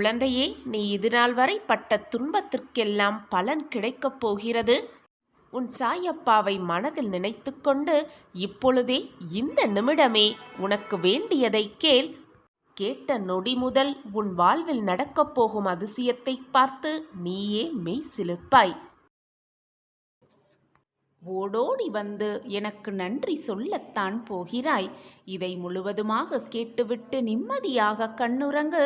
குழந்தையே, நீ இதுநாள் வரை பட்ட துன்பத்திற்கெல்லாம் பலன் கிடைக்கப் போகிறது. உன் சாயப்பாவை மனதில் நினைத்துக்கொண்டு இப்பொழுதே இந்த நிமிடமே உனக்கு வேண்டியதை கேள். கேட்ட நொடி முதல் உன் வாழ்வில் நடக்கப் போகும் அதிசயத்தை பார்த்து நீயே மெய் சிலிர்ப்பாய். ஓடோடி வந்து எனக்கு நன்றி சொல்லத்தான் போகிறாய். இதை முழுவதுமாக கேட்டுவிட்டு நிம்மதியாக கண்ணுறங்கு.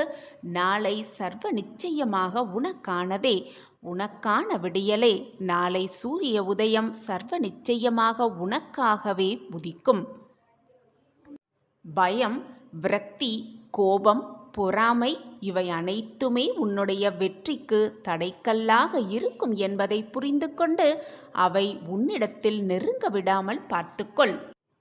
நாளை சர்வ நிச்சயமாக உனக்கானதே. உனக்கான விடியலே. நாளை சூரிய உதயம் சர்வ நிச்சயமாக உனக்காகவே உதிக்கும். பயம், விரக்தி, கோபம், பொறாமை இவை அனைத்துமே உன்னுடைய வெற்றிக்கு தடைக்கல்லாக இருக்கும் என்பதை புரிந்து கொண்டு அவை உன்னிடத்தில் நெருங்க விடாமல் பார்த்துக்கொள்.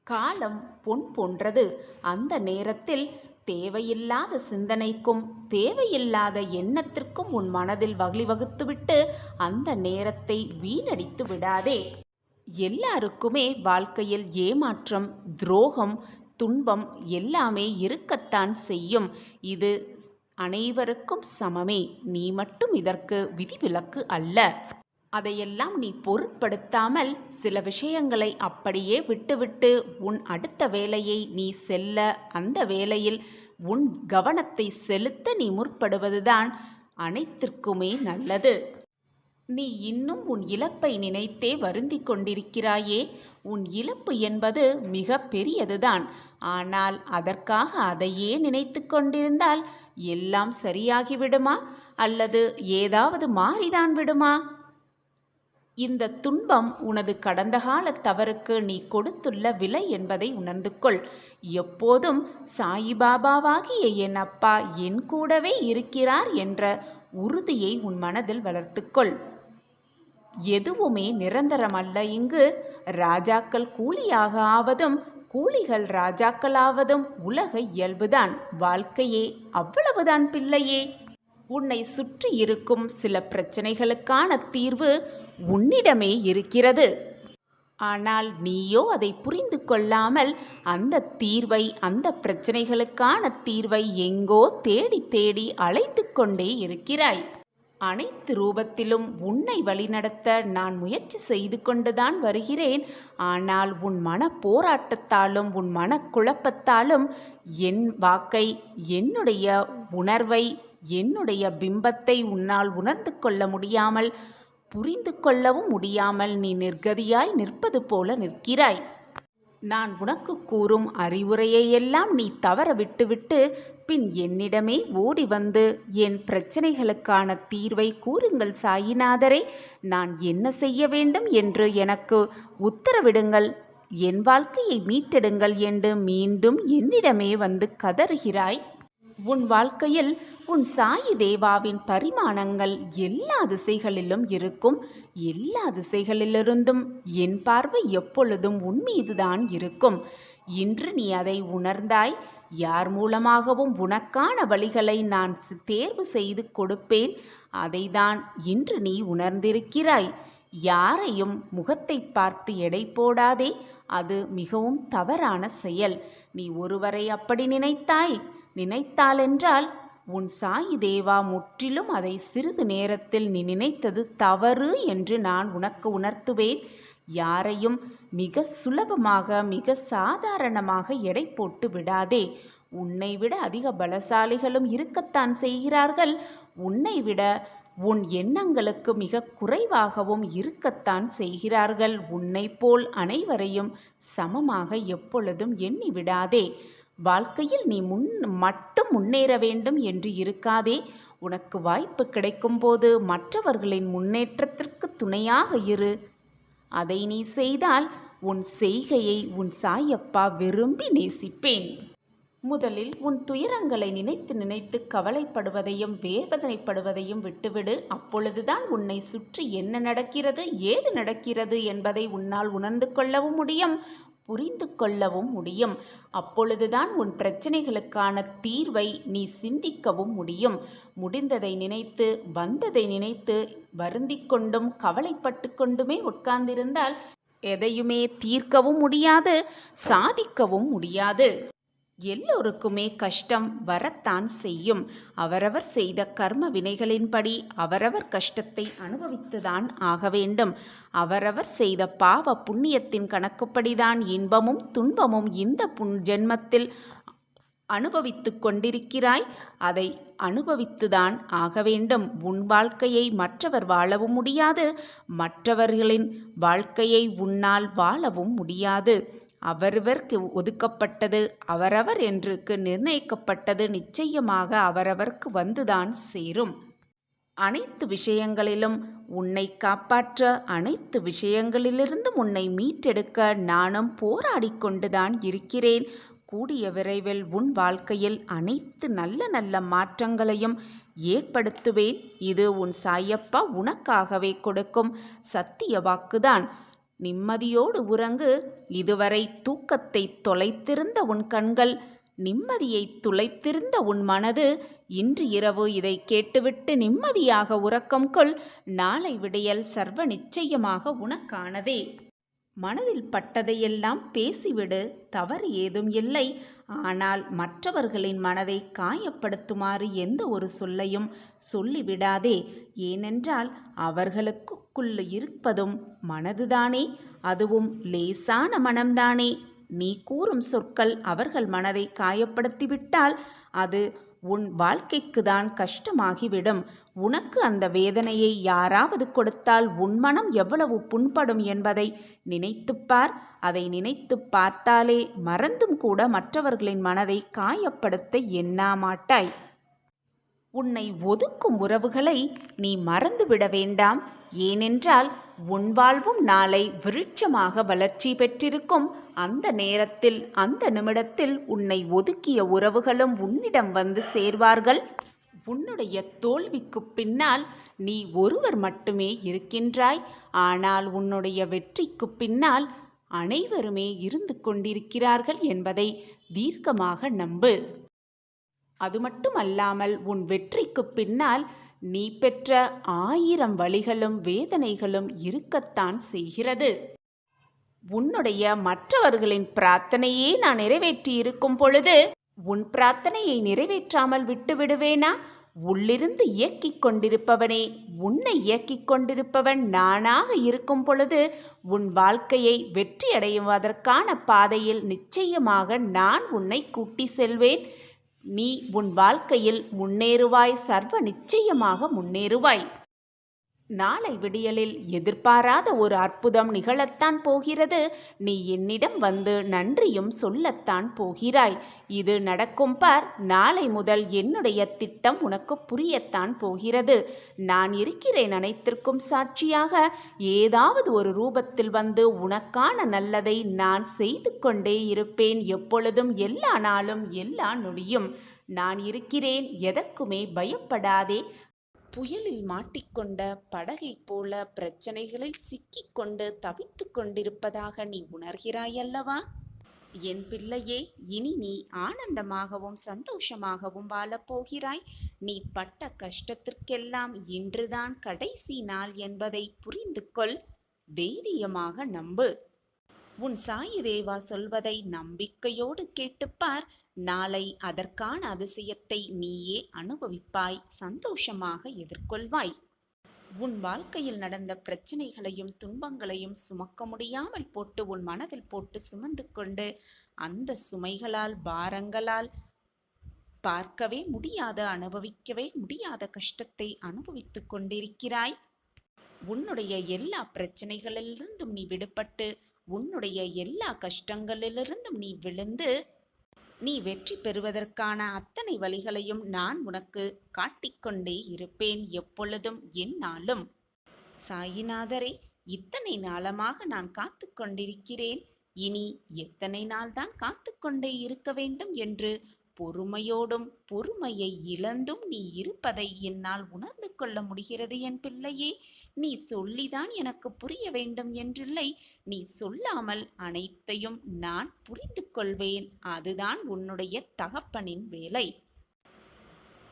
காலம் பொன் போன்றது. அந்த நேரத்தில் தேவையில்லாத சிந்தனைக்கும் தேவையில்லாத எண்ணத்திற்கும் உன் மனதில் வழிவகுத்துவிட்டு அந்த நேரத்தை வீணடித்து விடாதே. எல்லாருக்குமே வாழ்க்கையில் ஏமாற்றம், துரோகம், துன்பம் எல்லாமே இருக்கத்தான் செய்யும். இது அனைவருக்கும் சமமே. நீ மட்டும் இதற்கு விதிவிலக்கு அல்ல. அதையெல்லாம் நீ பொருட்படுத்தாமல் சில விஷயங்களை அப்படியே விட்டுவிட்டு உன் அடுத்த வேலையை நீ செல்ல, அந்த வேலையில் உன் கவனத்தை செலுத்த நீ முற்படுவதுதான் அனைத்திற்குமே நல்லது. நீ இன்னும் உன் இழப்பை நினைத்தே வருந்திக் கொண்டிருக்கிறாயே. உன் இழப்பு என்பது மிக பெரியதுதான். ஆனால் அதற்காக அதையே நினைத்து கொண்டிருந்தால் எல்லாம் சரியாகிவிடுமா? அல்லது ஏதாவது மாறிதான் விடுமா? இந்த துன்பம் உனது கடந்த கால தவறுக்கு நீ கொடுத்துள்ள விலை என்பதை உணர்ந்து கொள். எப்போதும் சாயிபாபாவாகிய என் அப்பா என் கூடவே இருக்கிறார் என்ற உறுதியை உன் மனதில் வளர்த்துக்கொள். எதுவுமே நிரந்தரமல்ல. இங்கு ராஜாக்கள் கூலியாக ஆவதும் கூலிகள் ராஜாக்களாவதும் உலக இயல்புதான். வாழ்க்கையே அவ்வளவுதான் பிள்ளையே. உன்னை சுற்றி இருக்கும் சில பிரச்சனைகளுக்கான தீர்வு உன்னிடமே இருக்கிறது. ஆனால் நீயோ அதை புரிந்து கொள்ளாமல் அந்த தீர்வை, அந்த பிரச்சனைகளுக்கான தீர்வை எங்கோ தேடி தேடி அலைந்து கொண்டே இருக்கிறாய். அனைத்து ரூபத்திலும் உன்னை வழிநடத்த நான் முயற்சி செய்து கொண்டுதான் வருகிறேன். ஆனால் உன் மன போராட்டத்தாலும் உன் மனக்குழப்பத்தாலும் என் வாக்கை, என்னுடைய உணர்வை, என்னுடைய பிம்பத்தை உன்னால் உணர்ந்து கொள்ள முடியாமல், புரிந்து கொள்ளவும் முடியாமல் நீ நிர்கதியாய் நிற்பது போல நிற்கிறாய். நான் உனக்கு கூறும் அறிவுரையெல்லாம் நீ தவற விட்டுவிட்டு பின் என்னிடமே ஓடி வந்து என் பிரச்சனைகளுக்கான தீர்வை கூறுங்கள் சாயிநாதரே, நான் என்ன செய்ய வேண்டும் என்று எனக்கு உத்தரவிடுங்கள், என் வாழ்க்கையை மீட்டெடுங்கள் என்று மீண்டும் என்னிடமே வந்து கதறுகிறாய். உன் வாழ்க்கையில் உன் சாயி தேவாவின் பரிமாணங்கள் எல்லா திசைகளிலும் இருக்கும். எல்லா திசைகளிலிருந்தும் என் பார்வை எப்பொழுதும் உன் மீதுதான் இருக்கும். இன்று நீ அதை உணர்ந்தாய். யார் மூலமாகவும் உனக்கான வழிகளை நான் தேர்வு செய்து கொடுப்பேன். அதைதான் இன்று நீ உணர்ந்திருக்கிறாய். யாரையும் முகத்தை பார்த்து எடை போடாதே. அது மிகவும் தவறான செயல். நீ ஒருவரை அப்படி நினைத்தாலென்றால் உன் சாயி தேவா முற்றிலும் அதை சிறிது நேரத்தில் நீ நினைத்தது தவறு என்று நான் உனக்கு உணர்த்துவேன். யாரையும் மிக சுலபமாக, மிக சாதாரணமாக எடை போட்டு விடாதே. உன்னை விட அதிக பலசாலிகளும் இருக்கத்தான் செய்கிறார்கள். உன்னை விட உன் எண்ணங்களுக்கு மிக குறைவாகவும் இருக்கத்தான் செய்கிறார்கள். உன்னை போல் அனைவரையும் சமமாக எப்பொழுதும் எண்ணி விடாதே. வாழ்க்கையில் நீ மட்டும் முன்னேற வேண்டும் என்று இருக்காதே. உனக்கு வாய்ப்பு கிடைக்கும் போது மற்றவர்களின் முன்னேற்றத்திற்கு துணையாக இரு. அதை நீ செய்தால் உன் செய்கையை உன் சாயப்பா விரும்பி நேசிப்பேன். முதலில் உன் துயரங்களை நினைத்து நினைத்து கவலைப்படுவதையும் வேதனைப்படுவதையும் விட்டுவிடு. அப்பொழுதுதான் உன்னை சுற்றி என்ன நடக்கிறது, ஏது நடக்கிறது என்பதை உன்னால் உணர்ந்து கொள்ளவும் முடியும், புரிந்து கொள்ளவும் முடியும். அப்பொழுதுதான் உன் பிரச்சனைகளுக்கான தீர்வை நீ சிந்திக்கவும் முடியும். முடிந்ததை நினைத்து, வந்ததை நினைத்து வருந்திக் கொண்டும் கவலைப்பட்டு கொண்டுமே உட்கார்ந்திருந்தால் எதையுமே தீர்க்கவும் முடியாது, சாதிக்கவும் முடியாது. எல்லோருக்குமே கஷ்டம் வரத்தான் செய்யும். அவரவர் செய்த கர்ம வினைகளின்படி அவரவர் கஷ்டத்தை அனுபவித்துதான் ஆக வேண்டும். அவரவர் செய்த பாவ புண்ணியத்தின் கணக்குப்படிதான் இன்பமும் துன்பமும் இந்த ஜென்மத்தில் அனுபவித்துக் கொண்டிருக்கிறாய். அதை அனுபவித்துதான் ஆக வேண்டும். உன் வாழ்க்கையை மற்றவர் வாழவும் முடியாது, மற்றவர்களின் வாழ்க்கையை உன்னால் வாழவும் முடியாது. அவரவர்க்கு ஒதுக்கப்பட்டது, அவரவர் என்றுக்கு நிர்ணயிக்கப்பட்டது நிச்சயமாக அவரவர்க்கு வந்துதான் சேரும். அனைத்து விஷயங்களிலும் உன்னை காப்பாற்ற, அனைத்து விஷயங்களிலிருந்தும் உன்னை மீட்டெடுக்க நானும் போராடிக் கொண்டுதான் இருக்கிறேன். கூடிய விரைவில் உன் வாழ்க்கையில் அனைத்து நல்ல நல்ல மாற்றங்களையும் ஏற்படுத்துவேன். இது உன் சாயப்பா உனக்காகவே கொடுக்கும் சத்திய வாக்குதான். நிம்மதியோடு உறங்கு. இதுவரை தூக்கத்தை தொலைத்திருந்த உன் கண்கள், நிம்மதியை துளைத்திருந்த உன் மனது இன்று இரவு இதை கேட்டுவிட்டு நிம்மதியாக உறக்கம் கொள். நாளை விடியல் சர்வ நிச்சயமாக உனக்கானதே. மனதில் பட்டதையெல்லாம் பேசிவிடு, தவறு ஏதும் இல்லை. ஆனால் மற்றவர்களின் மனதை காயப்படுத்துமாறு எந்த ஒரு சொல்லையும் சொல்லிவிடாதே. ஏனென்றால் அவர்களுக்குள் இருப்பதும் மனதுதானே, அதுவும் லேசான மனம்தானே. நீ கூறும் சொற்கள் அவர்கள் மனதை காயப்படுத்திவிட்டால் அது உன் வாழ்க்கைக்குதான் கஷ்டமாகிவிடும். உனக்கு அந்த வேதனையை யாராவது கொடுத்தால் உன் மனம் எவ்வளவு புண்படும் என்பதை நினைத்துப்பார். அதை நினைத்து பார்த்தாலே மறந்தும் கூட மற்றவர்களின் மனதை காயப்படுத்த எண்ணாமாட்டாய். உன்னை ஒதுக்கும் உறவுகளை நீ மறந்துவிட வேண்டாம். ஏனென்றால் உன் வாழ்வும் நாளை விருட்சமாக வளர்ச்சி பெற்றிருக்கும். அந்த நேரத்தில், அந்த நிமிடத்தில் உன்னை ஒதுக்கிய உறவுகளும் உன்னிடம் வந்து சேர்வார்கள். உன்னுடைய தோல்விக்கு பின்னால் நீ ஒருவர் மட்டுமே இருக்கின்றாய். ஆனால் உன்னுடைய வெற்றிக்கு பின்னால் அனைவருமே இருந்து கொண்டிருக்கிறார்கள் என்பதை தீர்க்கமாக நம்பு. அது மட்டுமல்லாமல் உன் வெற்றிக்கு பின்னால் நீ பெற்ற 1000 வலிகளும் வேதனைகளும் இருக்கத்தான் செய்கிறது. உன்னுடைய மற்றவர்களின் பிரார்த்தனையே நான் நிறைவேற்றி இருக்கும் பொழுது உன் பிரார்த்தனையை நிறைவேற்றாமல் விட்டு விடுவேனா? உள்ளிருந்து இயக்கிக் கொண்டிருப்பவனே, உன்னை இயக்கிக் கொண்டிருப்பவன் நானாக இருக்கும் பொழுது உன் வாழ்க்கையை வெற்றியடைவதற்கான பாதையில் நிச்சயமாக நான் உன்னை கூட்டி செல்வேன். நீ உன் வாழ்க்கையில் முன்னேறுவாய், சர்வ நிச்சயமாக முன்னேறுவாய். நாளை விடியலில் எதிர்பாராத ஒரு அற்புதம் நிகழத்தான் போகிறது. நீ என்னிடம் வந்து நன்றியும் சொல்லத்தான் போகிறாய். இது நடக்கும் பார். நாளை முதல் என்னுடைய திட்டம் உனக்கு புரியத்தான் போகிறது. நான் இருக்கிறேன் அனைத்திற்கும் சாட்சியாக. ஏதாவது ஒரு ரூபத்தில் வந்து உனக்கான நல்லதை நான் செய்து கொண்டே இருப்பேன். எப்பொழுதும், எல்லா நாளும், எல்லா நொடியும் நான் இருக்கிறேன். எதற்குமே பயப்படாதே. புயலில் மாட்டிக்கொண்ட படகை போல பிரச்சனைகளில் சிக்கிக்கொண்டு தவித்து கொண்டிருப்பதாக நீ உணர்கிறாய் அல்லவா? என் பிள்ளையே, இனி நீ ஆனந்தமாகவும் சந்தோஷமாகவும் வாழப்போகிறாய். நீ பட்ட கஷ்டத்திற்கெல்லாம் இன்றுதான் கடைசி நாள் என்பதை புரிந்து கொள். தைரியமாக நம்பு. உன் சாயி தேவா சொல்வதை நம்பிக்கையோடு கேட்டுப்பார். நாளை அதற்கான அதிசயத்தை நீயே அனுபவிப்பாய், சந்தோஷமாக எதிர்கொள்வாய். உன் வாழ்க்கையில் நடந்த பிரச்சனைகளையும் துன்பங்களையும் சுமக்க முடியாமல் போட்டு உன் மனதில் போட்டு சுமந்து கொண்டு அந்த சுமைகளால், பாரங்களால் பார்க்கவே முடியாத, அனுபவிக்கவே முடியாத கஷ்டத்தை அனுபவித்துக் கொண்டிருக்கிறாய். உன்னுடைய எல்லா பிரச்சனைகளிலிருந்தும் நீ விடுபட்டு, உன்னுடைய எல்லா கஷ்டங்களிலிருந்தும் நீ விழுந்து, நீ வெற்றி பெறுவதற்கான அத்தனை வழிகளையும் நான் உனக்கு காட்டிக்கொண்டே இருப்பேன், எப்பொழுதும், எந்நாளும். சாயிநாதரே, இத்தனை நாளமாக நான் காத்து கொண்டிருக்கிறேன். இனி எத்தனை நாள்தான் காத்து கொண்டே இருக்க வேண்டும் என்று பொறுமையோடும் பொறுமையை இழந்தும் நீ இருப்பதை என்னால் உணர்ந்து கொள்ள முடிகிறது என் பிள்ளையே. நீ சொல்லிதான் எனக்கு புரிய வேண்டும் என்றில்லை. நீ சொல்லாமல் அனைத்தையும் நான் புரிந்து கொள்வேன். அதுதான் உன்னுடைய தகப்பனின் வேலை.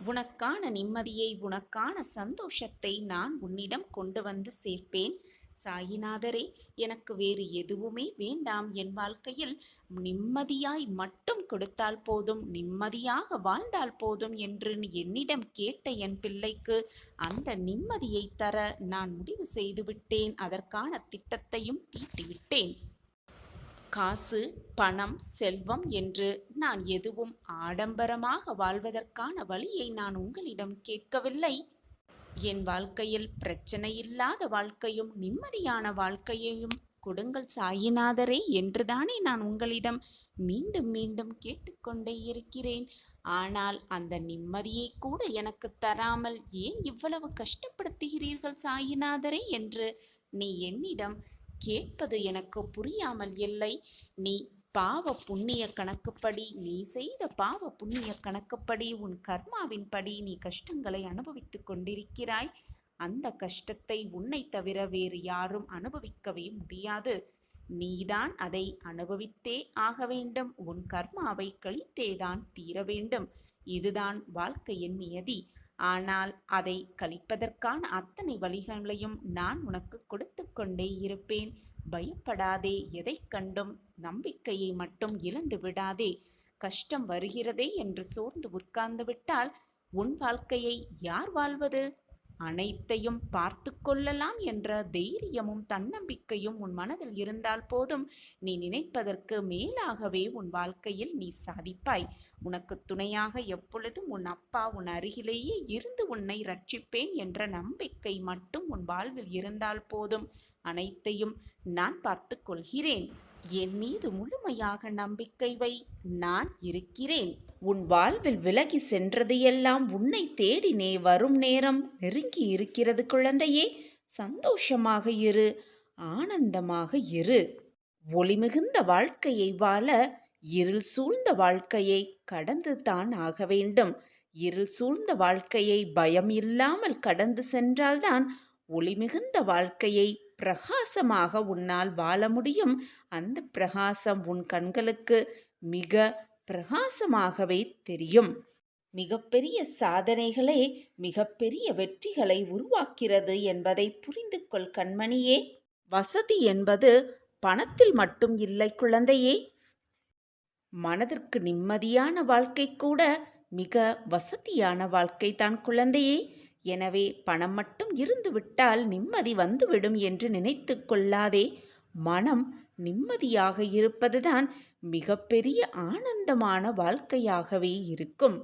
உனக்கான நிம்மதியை, உனக்கான சந்தோஷத்தை நான் உன்னிடம் கொண்டு வந்து சேர்ப்பேன். சாயிநாதரே, எனக்கு வேறு எதுவுமே வேண்டாம். என் வாழ்க்கையில் நிம்மதியாய் மட்டும் கொடுத்தால் போதும், நிம்மதியாக வாழ்ந்தால் போதும் என்று என்னிடம் கேட்ட என் பிள்ளைக்கு அந்த நிம்மதியை தர நான் முடிவு செய்துவிட்டேன். அதற்கான திட்டத்தையும் தீட்டிவிட்டேன். காசு, பணம், செல்வம் என்று நான் எதுவும் ஆடம்பரமாக வாழ்வதற்கான வழியை நான் உங்களிடம் கேட்கவில்லை. என் வாழ்க்கையில் பிரச்சனையில்லாத வாழ்க்கையும் நிம்மதியான வாழ்க்கையையும் கொடுங்கள் சாயிநாதரே என்றுதானே நான் உங்களிடம் மீண்டும் மீண்டும் கேட்டுக்கொண்டே இருக்கிறேன். ஆனால் அந்த நிம்மதியை கூட எனக்கு தராமல் ஏன் இவ்வளவு கஷ்டப்படுத்துகிறீர்கள் சாயிநாதரே என்று நீ என்னிடம் கேட்பது எனக்கு புரியாமல் இல்லை. நீ பாவ புண்ணிய கணக்குப்படி, நீ செய்த பாவ புண்ணிய கணக்குப்படி, உன் கர்மாவின்படி நீ கஷ்டங்களை அனுபவித்துக் கொண்டிருக்கிறாய். அந்த கஷ்டத்தை உன்னை தவிர வேறு யாரும் அனுபவிக்கவே முடியாது. நீதான் அதை அனுபவித்தே ஆக வேண்டும். உன் கர்மாவை கழித்தேதான் தீர வேண்டும். இதுதான் வாழ்க்கையின் நியதி. ஆனால் அதை கழிப்பதற்கான அத்தனை வழிகளையும் நான் உனக்கு கொடுத்து கொண்டே இருப்பேன். பயப்படாதே. எதை கண்டும் நம்பிக்கையை மட்டும் இழந்து விடாதே. கஷ்டம் வருகிறதே என்று சோர்ந்து உட்கார்ந்து விட்டால் உன் வாழ்க்கையை யார் வாழ்வது? அனைத்தையும் பார்த்து கொள்ளலாம் என்ற தைரியமும் தன்னம்பிக்கையும் உன் மனதில் இருந்தால் போதும், நீ நினைப்பதற்கு மேலாகவே உன் வாழ்க்கையில் நீ சாதிப்பாய். உனக்கு துணையாக எப்பொழுதும் உன் அப்பா உன் அருகிலேயே இருந்து உன்னை ரட்சிப்பேன் என்ற நம்பிக்கை மட்டும் உன் வாழ்வில் இருந்தால் போதும், அனைத்தையும் நான் பார்த்து கொள்கிறேன். என் மீது முழுமையாக நம்பிக்கை வை. நான் இருக்கிறேன். உன் வாழ்வில் விலகி சென்றது எல்லாம் உன்னை தேடினே வரும் நேரம் நெருங்கி இருக்கிறது குழந்தையே. சந்தோஷமாக இரு, ஆனந்தமாக இரு. ஒளிமிகுந்த வாழ்க்கையை வாழ இருள் சூழ்ந்த வாழ்க்கையை கடந்து தான் ஆக வேண்டும். இருள் சூழ்ந்த வாழ்க்கையை பயம் இல்லாமல் கடந்து சென்றால்தான் ஒளிமிகுந்த வாழ்க்கையை பிரகாசமாக உன்னால் வாழ முடியும். அந்த பிரகாசம் உன் கண்களுக்கு மிக பிரகாசமாகவே தெரியும். மிகப்பெரிய சாதனைகளே மிகப்பெரிய வெற்றிகளை உருவாக்கிறது என்பதை புரிந்து கொள் கண்மணியே. வசதி என்பது பணத்தில் மட்டும் இல்லை குழந்தையே. மனதிற்கு நிம்மதியான வாழ்க்கை கூட மிக வசதியான வாழ்க்கை தான் குழந்தையே. எனவே பணம் மட்டும் இருந்துவிட்டால் நிம்மதி வந்துவிடும் என்று நினைத்து கொள்ளாதே. மனம் நிம்மதியாக இருப்பதுதான் மிகப்பெரிய ஆனந்தமான வாழ்க்கையாகவே இருக்கும்.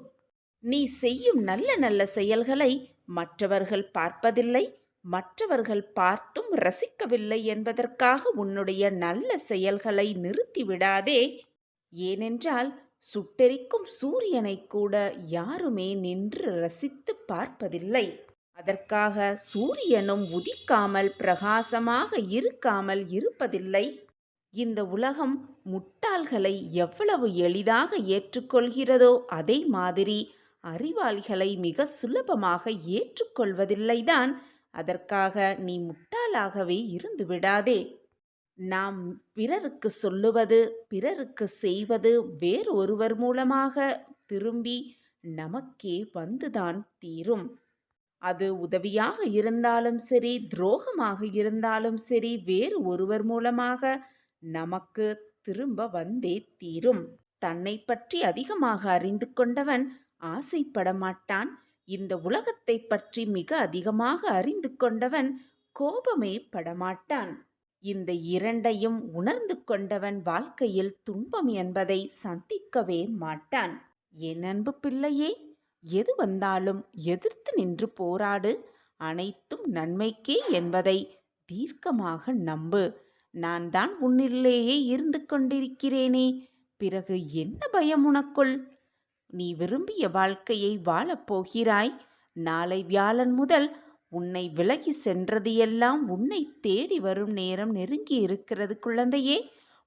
நீ செய்யும் நல்ல நல்ல செயல்களை மற்றவர்கள் பார்ப்பதில்லை. மற்றவர்கள் பார்த்தும் ரசிக்கவில்லை என்பதற்காக உன்னுடைய நல்ல செயல்களை நிறுத்திவிடாதே. ஏனென்றால் சுட்டெரிக்கும் சூரியனை கூட யாருமே நின்று ரசித்து பார்ப்பதில்லை. அதற்காக சூரியனும் உதிக்காமல் பிரகாசமாக இருக்காமல் இருப்பதில்லை. இந்த உலகம் முட்டாள்களை எவ்வளவு எளிதாக ஏற்றுக்கொள்கிறதோ அதே மாதிரி அறிவாளிகளை மிக சுலபமாக ஏற்றுக்கொள்வதில்லைதான். அதற்காக நீ முட்டாளாகவே இருந்து விடாதே. நாம் பிறருக்கு சொல்லுவது, பிறருக்கு செய்வது வேறொருவர் மூலமாக திரும்பி நமக்கே வந்துதான் தீரும். அது உதவியாக இருந்தாலும் சரி, துரோகமாக இருந்தாலும் சரி, வேறு ஒருவர் மூலமாக நமக்கு திரும்ப வந்தே தீரும். தன்னை பற்றி அதிகமாக அறிந்து கொண்டவன் ஆசைப்பட மாட்டான். இந்த உலகத்தை பற்றி மிக அதிகமாக அறிந்து கொண்டவன் கோபமே படமாட்டான். இந்த இரண்டையும் உணர்ந்து கொண்டவன் வாழ்க்கையில் துன்பம் என்பதை சந்திக்கவே மாட்டான். என் அன்பு பிள்ளையே, எது வந்தாலும் எதிர்த்து நின்று போராடு. அனைத்தும் நன்மைக்கே என்பதை தீர்க்கமாக நம்பு. நான் தான் உன்னிலேயே இருந்து கொண்டிருக்கிறேனே, பிறகு என்ன பயம் உனக்குள்? நீ விரும்பிய வாழ்க்கையை வாழப்போகிறாய். நாளை வியாழன் முதல் உன்னை விலகி சென்றது எல்லாம் உன்னை தேடி வரும் நேரம் நெருங்கி இருக்கிறது குழந்தையே.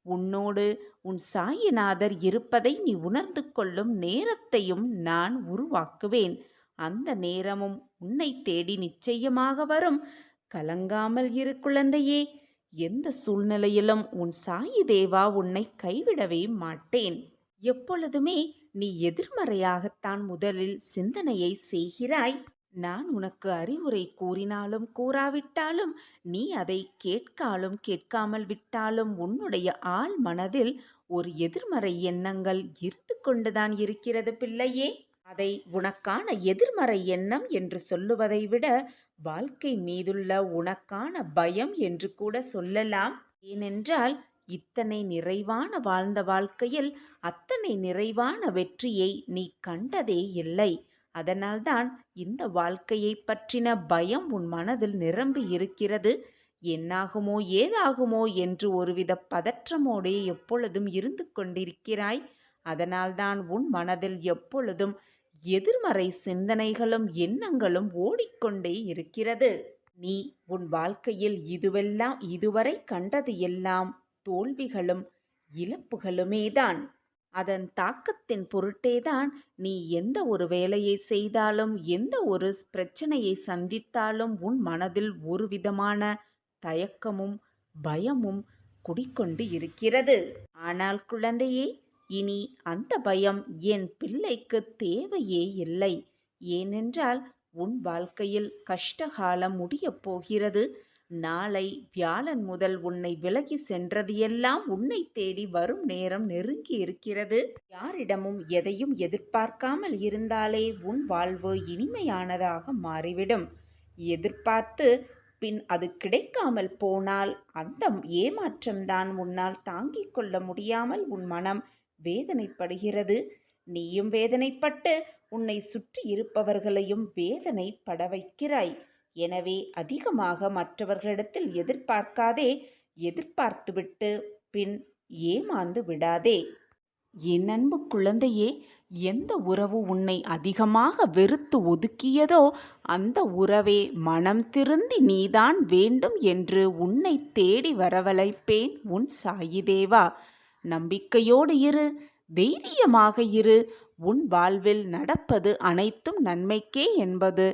உன்னோடு உன் சாயிநாதர் இருப்பதை நீ உணர்ந்து கொள்ளும் நேரத்தையும் நான் உருவாக்குவேன். அந்த நேரமும் உன்னை தேடி நிச்சயமாக வரும். கலங்காமல் இரு குழந்தையே. எந்த சூழ்நிலையிலும் உன் சாயி தேவா உன்னை கைவிடவே மாட்டேன். எப்பொழுதுமே நீ எதிர்மறையாகத்தான் முதலில் சிந்தனையை செய்கிறாய். நான் உனக்கு அறிவுரை கூறினாலும் கூறாவிட்டாலும், நீ அதை கேட்காலும் கேட்காமல் விட்டாலும் உன்னுடைய ஆழ் மனதில் ஒரு எதிர்மறை எண்ணங்கள் இருந்து கொண்டுதான் இருக்கிறது பிள்ளையே. அதை உனக்கான எதிர்மறை எண்ணம் என்று சொல்லுவதை விட வாழ்க்கை மீதுள்ள உனக்கான பயம் என்று கூட சொல்லலாம். ஏனென்றால் இத்தனை நிறைவான வாழ்ந்த வாழ்க்கையில் அத்தனை நிறைவான வெற்றியை நீ கண்டதே இல்லை. அதனால்தான் இந்த வாழ்க்கையை பற்றின பயம் உன் மனதில் நிரம்பி இருக்கிறது. என்னாகுமோ ஏதாகுமோ என்று ஒருவித பதற்றமோடே எப்பொழுதும் இருந்து கொண்டிருக்கிறாய். அதனால்தான் உன் மனதில் எப்பொழுதும் எதிர்மறை சிந்தனைகளும் எண்ணங்களும் ஓடிக்கொண்டே இருக்கிறது. நீ உன் வாழ்க்கையில் இதுவரை கண்டது எல்லாம் தோல்விகளும் இழப்புகளுமேதான். அதன் தாக்கத்தின் பொருட்டேதான் நீ எந்த ஒரு வேலையை செய்தாலும் எந்த ஒரு பிரச்சனையை சந்தித்தாலும் உன் மனதில் ஒரு விதமான தயக்கமும் பயமும் குடிக்கொண்டு இருக்கிறது. ஆனால் குழந்தையே, இனி அந்த பயம் என் பிள்ளைக்கு தேவையே இல்லை. ஏனென்றால் உன் வாழ்க்கையில் கஷ்டகாலம் முடியப் போகிறது. நாளை வியாழன் முதல் உன்னை விலகி சென்றது எல்லாம் உன்னை தேடி வரும் நேரம் நெருங்கி இருக்கிறது. யாரிடமும் எதையும் எதிர்பார்க்காமல் இருந்தாலே உன் வாழ்வு இனிமையானதாக மாறிவிடும். எதிர்பார்த்து பின் அது கிடைக்காமல் போனால் அந்த ஏமாற்றம்தான் உன்னால் தாங்கிக் கொள்ள முடியாமல் உன் மனம் வேதனைப்படுகிறது. நீயும் வேதனைப்பட்டு உன்னை சுற்றி இருப்பவர்களையும் வேதனைப்பட வைக்கிறாய். எனவே அதிகமாக மற்றவர்களிடத்தில் எதிர்பார்க்காதே. எதிர்பார்த்துவிட்டு பின் ஏமாந்து விடாதே. என் அன்பு குழந்தையே, எந்த உறவு உன்னை அதிகமாக வெறுத்து ஒதுக்கியதோ அந்த உறவே மனம் திருந்தி நீதான் வேண்டும் என்று உன்னை தேடி வரவழைப்பேன் உன் சாயி தேவா. நம்பிக்கையோடு இரு, தைரியமாக இரு. உன் வாழ்வில் நடப்பது அனைத்தும் நன்மைக்கே என்பது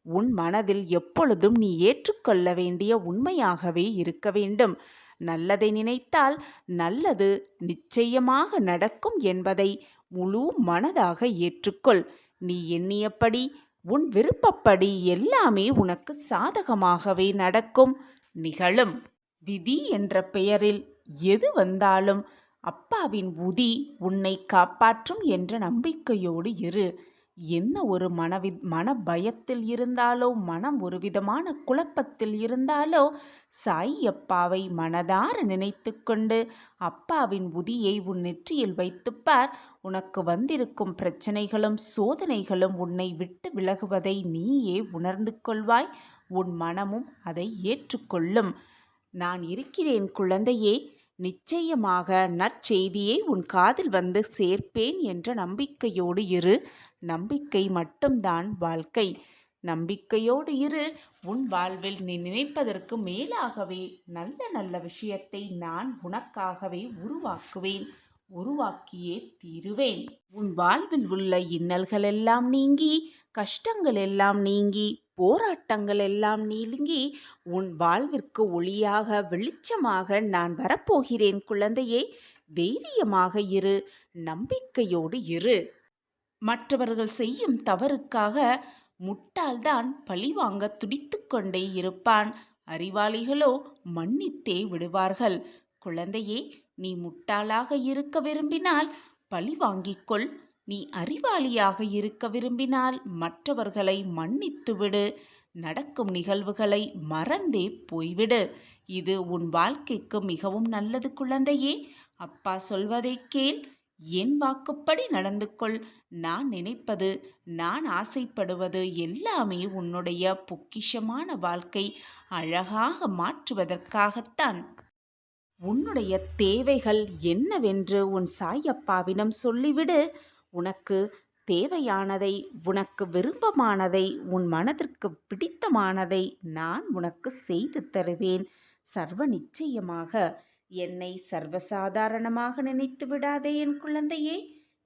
உன் மனதில் எப்பொழுதும் நீ ஏற்றுக்கொள்ள வேண்டிய உண்மையாகவே இருக்க வேண்டும். நல்லதை நினைத்தால் நல்லது நிச்சயமாக நடக்கும் என்பதை முழு மனதாக ஏற்றுக்கொள். நீ எண்ணியபடி உன் விருப்பப்படி எல்லாமே உனக்கு சாதகமாகவே நடக்கும், நிகழும். விதி என்ற பெயரில் எது வந்தாலும் அப்பாவின் உதி உன்னை காப்பாற்றும் என்ற நம்பிக்கையோடு இரு. என்ன ஒரு மன பயத்தில் இருந்தாலோ, மனம் ஒரு விதமான குழப்பத்தில் இருந்தாலோ, சாய் அப்பாவை மனதார நினைத்து கொண்டு அப்பாவின் உதியை உன் நெற்றியில் வைத்துப்பார். உனக்கு வந்திருக்கும் பிரச்சனைகளும் சோதனைகளும் உன்னை விட்டு விலகுவதை நீயே உணர்ந்து கொள்வாய். உன் மனமும் அதை ஏற்றுக்கொள்ளும். நான் இருக்கிறேன் குழந்தையே. நிச்சயமாக நற்செய்தியை உன் காதில் வந்து சேர்ப்பேன் என்ற நம்பிக்கையோடு இரு. நம்பிக்கை மட்டும்தான் வாழ்க்கை. நம்பிக்கையோடு இரு. உன் வாழ்வில் நீ நினைப்பதற்கு மேலாகவே நல்ல நல்ல விஷயத்தை நான் உனக்காகவே உருவாக்குவேன், உருவாக்கியே தீருவேன். உன் வாழ்வில் உள்ள இன்னல்கள் எல்லாம் நீங்கி, கஷ்டங்கள் எல்லாம் நீங்கி, போராட்டங்கள் எல்லாம் நீங்கி உன் வாழ்விற்கு ஒளியாக வெளிச்சமாக நான் வரப்போகிறேன் குழந்தையே. தைரியமாக இரு, நம்பிக்கையோடு இரு. மற்றவர்கள் செய்யும் தவறுக்காக முட்டாள்தான் பழிவாங்க துடித்து கொண்டே இருப்பான். அறிவாளிகளோ மன்னித்தே விடுவார்கள். குழந்தையே, நீ முட்டாளாக இருக்க விரும்பினால் பழி வாங்கிக்கொள். நீ அறிவாளியாக இருக்க விரும்பினால் மற்றவர்களை மன்னித்து விடு. நடக்கும் நிகழ்வுகளை மறந்தே போய்விடு. இது உன் வாழ்க்கைக்கு மிகவும் நல்லது குழந்தையே. அப்பா சொல்வதை கேள். என் வாக்குப்படி நடந்து கொள். நான் நினைப்பது, நான் ஆசைப்படுவது எல்லாமே உன்னுடைய பொக்கிஷமான வாழ்க்கை அழகாக மாற்றுவதற்காகத்தான். உன்னுடைய தேவைகள் என்னவென்று உன் சாயப்பாவிடம் சொல்லிவிடு. உனக்கு தேவையானதை, உனக்கு விருப்பமானதை, உன் மனதிற்கு பிடித்தமானதை நான் உனக்கு செய்து தருவேன். சர்வ நிச்சயமாக. என்னை சர்வசாதாரணமாக நினைத்து விடாதே என் குழந்தையே.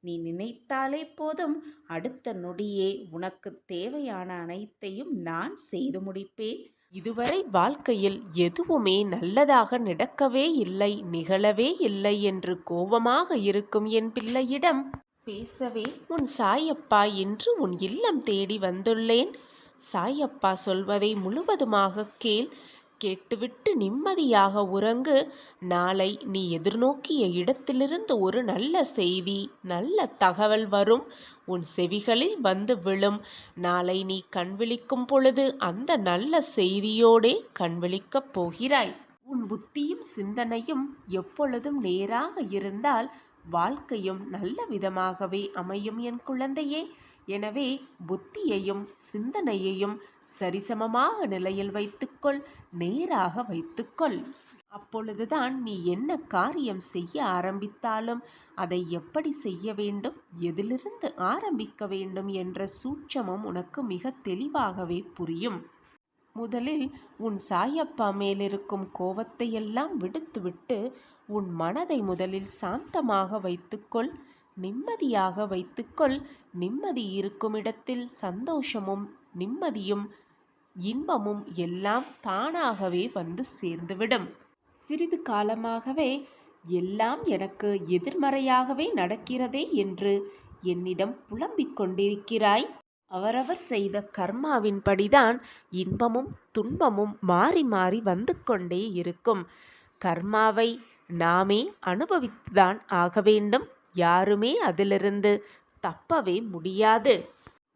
நீ நினைத்தாலே போதும், அடுத்த நொடியே உனக்கு தேவையான அனைத்தையும் நான் செய்து முடிப்பேன். இதுவரை வாழ்க்கையில் எதுவுமே நல்லதாக நடக்கவே இல்லை, நிகழவே இல்லை என்று கோபமாக இருக்கும் என் பிள்ளையிடம் பேசவே உன் சாயப்பா இன்று உன் இல்லம் தேடி வந்துள்ளேன். சாயப்பா சொல்வதை முழுவதுமாக கேள். கேட்டுவிட்டு நிம்மதியாக உறங்கு. நாளை நீ எதிர்நோக்கிய இடத்திலிருந்து ஒரு நல்ல செய்தி, நல்ல தகவல் வரும். உன் செவிகளில் வந்து விழும். நாளை நீ கண் விழிக்கும் பொழுது அந்த நல்ல செய்தியோடே கண் விழிக்கப் போகிறாய். உன் புத்தியும் சிந்தனையும் எப்பொழுதும் நேராக இருந்தால் வாழ்க்கையும் நல்ல விதமாகவே அமையும் என் குழந்தையே. எனவே புத்தியையும் சிந்தனையையும் சரிசமமாக நிலையில் வைத்துக்கொள், நேராக வைத்துக்கொள். அப்பொழுதுதான் நீ என்ன காரியம் செய்ய ஆரம்பித்தாலும் அதை எப்படி செய்ய வேண்டும், எதிலிருந்து ஆரம்பிக்க வேண்டும் என்ற சூட்சமம் உனக்கு மிக தெளிவாகவே புரியும். முதலில் உன் சாயப்பா மேலிருக்கும் கோபத்தை எல்லாம் விடுத்துவிட்டு உன் மனதை முதலில் சாந்தமாக வைத்துக்கொள், நிம்மதியாக வைத்துக்கொள். நிம்மதி இருக்கும் இடத்தில் சந்தோஷமும் நிம்மதியும் இன்பமும் எல்லாம் தானாகவே வந்து சேர்ந்துவிடும். சிறிது காலமாகவே எல்லாம் எனக்கு எதிர்மறையாகவே நடக்கிறதே என்று என்னிடம் புலம்பிக் கொண்டிருக்கிறாய். அவரவர் செய்த கர்மாவின்படிதான் இன்பமும் துன்பமும் மாறி மாறி வந்து கொண்டே இருக்கும். கர்மாவை நாமே அனுபவித்துதான் ஆக வேண்டும். யாருமே அதிலிருந்து தப்பவே முடியாது.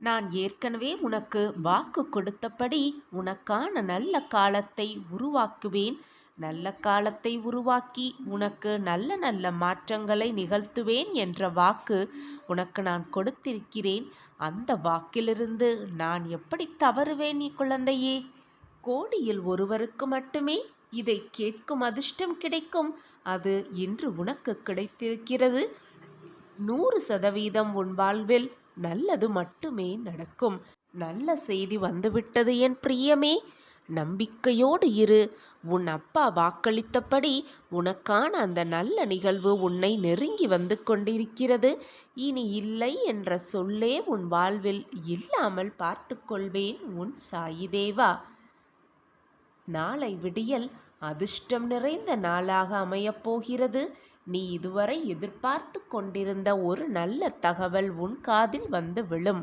நான் ஏற்கனவே உனக்கு வாக்கு கொடுத்தபடி உனக்கான நல்ல காலத்தை உருவாக்குவேன். நல்ல காலத்தை உருவாக்கி உனக்கு நல்ல நல்ல மாற்றங்களை நிகழ்த்துவேன் என்ற வாக்கு உனக்கு நான் கொடுத்திருக்கிறேன். அந்த வாக்கிலிருந்து நான் எப்படி தவறுவேன் நீ குழந்தையே? கோடியில் ஒருவருக்கு மட்டுமே இதை கேட்கும் அதிர்ஷ்டம் கிடைக்கும். அது இன்று உனக்கு கிடைத்திருக்கிறது. 100% உன் வாழ்வில் நல்லது மட்டுமே நடக்கும். நல்ல செய்தி வந்துவிட்டது என் பிரியமே. நம்பிக்கையோடு இரு. உன் அப்பா வாக்களித்தபடி உனக்கான அந்த நல்ல நிகழ்வு உன்னை நெருங்கி வந்து கொண்டிருக்கிறது. இனி இல்லை என்ற சொல்லே உன் வாழ்வில் இல்லாமல் பார்த்து கொள்வேன் உன் சாயி தேவா. நாளை விடியல் அதிர்ஷ்டம் நிறைந்த நாளாக அமையப் போகிறது. நீ இதுவரை எதிர்பார்த்து கொண்டிருந்த ஒரு நல்ல தகவல் உன் காதில் வந்து விழும்.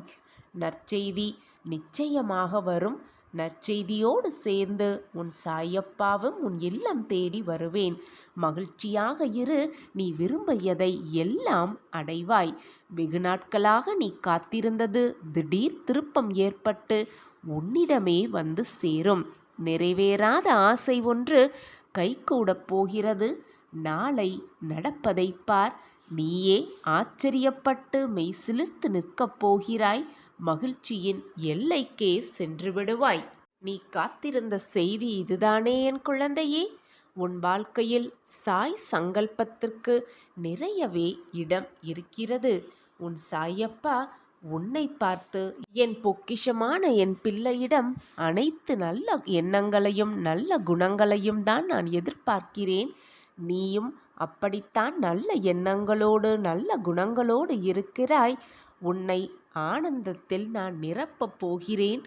நற்செய்தி நிச்சயமாக வரும். நற்செய்தியோடு சேர்ந்து உன் சாயப்பாவும் உன் இல்லம் தேடி வருவேன். மகிழ்ச்சியாக இரு. நீ விரும்பியதை எல்லாம் அடைவாய். வெகு நாட்களாக நீ காத்திருந்தது திடீர் திருப்பம் ஏற்பட்டு உன்னிடமே வந்து சேரும். நிறைவேறாத ஆசை ஒன்று கைகூடப் போகிறது. நாளை நடப்பதை பார். நீயே ஆச்சரியப்பட்டு மெய் சிலிர்த்து நிற்கப் போகிறாய். மகிழ்ச்சியின் எல்லைக்கே சென்று விடுவாய். நீ காத்திருந்த செய்தி இதுதானே என் குழந்தையே? உன் வாழ்க்கையில் சாய் சங்கல்பத்திற்கு நிறையவே இடம் இருக்கிறது. உன் சாயப்பா உன்னை பார்த்து, என் பொக்கிஷமான என் பிள்ளையிடம் அனைத்து நல்ல எண்ணங்களையும் நல்ல குணங்களையும் தான் நான் எதிர்பார்க்கிறேன். நீயும் அப்படித்தான் நல்ல எண்ணங்களோடு நல்ல குணங்களோடு இருக்கிறாய். உன்னை ஆனந்தத்தில் நான் நிரப்பப் போகிறேன்.